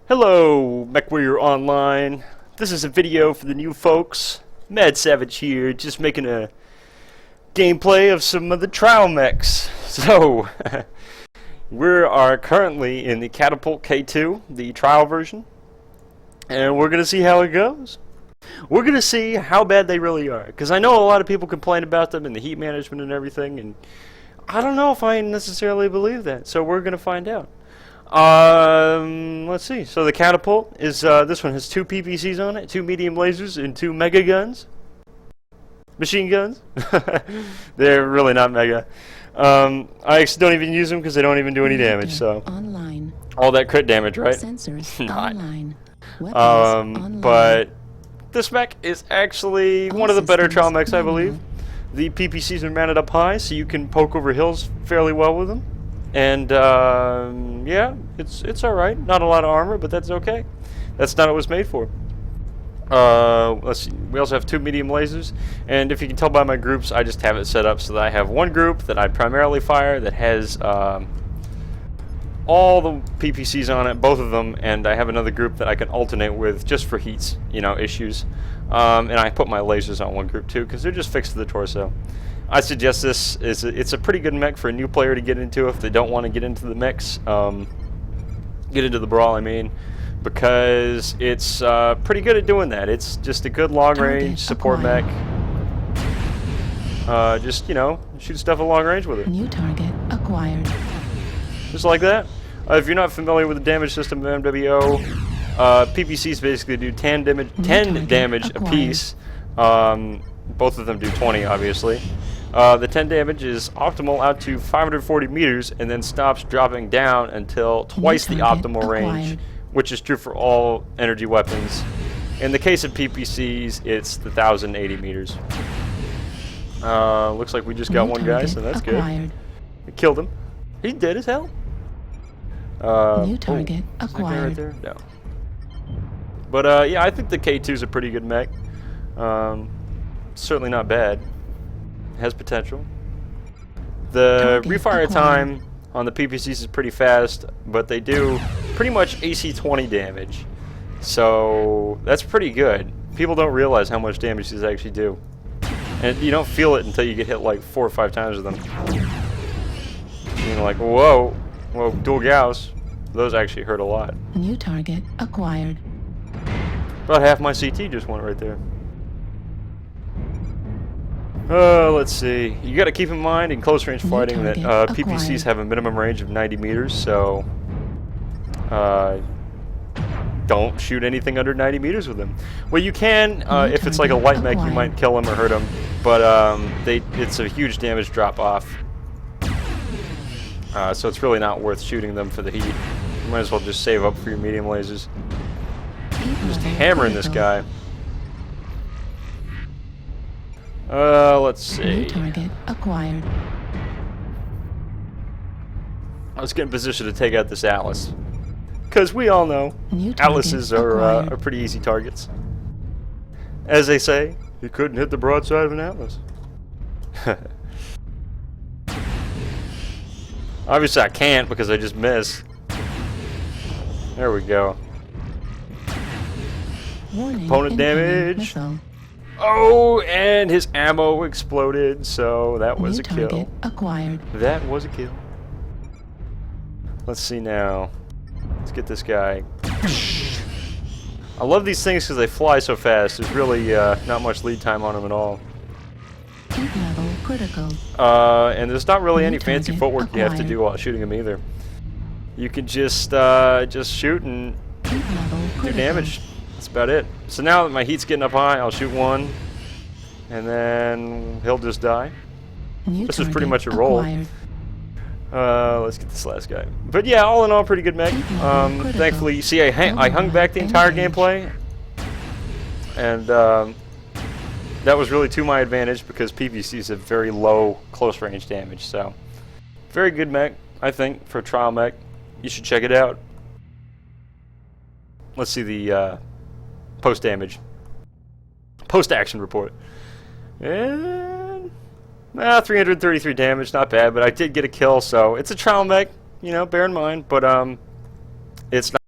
Hello, MechWarrior Online. This is a video for the new folks. Mad Savage here, just making a gameplay of some of the trial mechs. So, we are currently in the Catapult K2, the trial version, and we're going to see how it goes. We're going to see how bad they really are, because I know a lot of people complain about them and the heat management and everything, and I don't know if I necessarily believe that, so we're going to find out. Let's see. So the Catapult is, this one has 2 PPCs on it, 2 medium lasers, and 2 mega guns. Machine guns. They're really not mega. I actually don't even use them because they don't even do any damage, so. Online. All that crit damage, right? Sensors Not. Online. But this mech is actually one of the better trial mechs, I believe. The PPCs are mounted up high, so you can poke over hills fairly well with them. And yeah, it's all right. Not a lot of armor, but that's okay. That's not what it was made for. Let's see. We also have 2 medium lasers, and if you can tell by my groups, I just have it set up so that I have one group that I primarily fire that has all the PPCs on it, both of them, and I have another group that I can alternate with just for heats, issues. And I put my lasers on one group too because they're just fixed to the torso. I suggest this is it's a pretty good mech for a new player to get into if they don't want to get into the mechs, get into the brawl. I mean, because it's pretty good at doing that. It's just a good long-range support mech. Just shoot stuff at long range with it. New target acquired. Just like that. If you're not familiar with the damage system of MWO, PPCs basically do 10 damage apiece. Both of them do 20, obviously. The 10 damage is optimal out to 540 meters and then stops dropping down until twice the optimal range, which is true for all energy weapons. In the case of PPCs, it's the 1,080 meters. Looks like we just got one guy, so that's good. We killed him. He's dead as hell. New target acquired. Right there? No. But yeah, I think the K2 is a pretty good mech. Certainly not bad. Has potential. The refire time on the PPCs is pretty fast, but they do pretty much AC 20 damage. So that's pretty good. People don't realize how much damage these actually do. And you don't feel it until you get hit like 4 or 5 times with them. You're like, whoa, dual Gauss. Those actually hurt a lot. New target acquired. About half my CT just went right there. Let's see. You got to keep in mind in close range fighting that PPCs have a minimum range of 90 meters, so don't shoot anything under 90 meters with them. Well, you can, if it's like a light mech, you might kill them or hurt them, but it's a huge damage drop off. So it's really not worth shooting them for the heat. You might as well just save up for your medium lasers. Just hammering this guy. Let's see. New target acquired. Let's get in position to take out this Atlas. Because we all know Atlases are pretty easy targets. As they say, you couldn't hit the broadside of an Atlas. Obviously I can't because I just missed. There we go. Warning, Opponent damage. Oh, and his ammo exploded, so that was a kill. Acquired. That was a kill. Let's see now. Let's get this guy. I love these things because they fly so fast. There's really not much lead time on them at all. Heat level critical. And there's not really any fancy footwork you have to do while shooting them either. You can just shoot and do damage. That's about it. So now that my heat's getting up high, I'll shoot one, and then he'll just die. This is pretty much a roll. Let's get this last guy. But yeah, all in all, pretty good mech. Thankfully, you see, I hung back the entire gameplay, and that was really to my advantage because PVCs have very low close range damage. So, very good mech, I think, for a trial mech. You should check it out. Let's see the post-damage. Post-action report. And 333 damage, not bad, but I did get a kill, so it's a trial mech, bear in mind, but it's not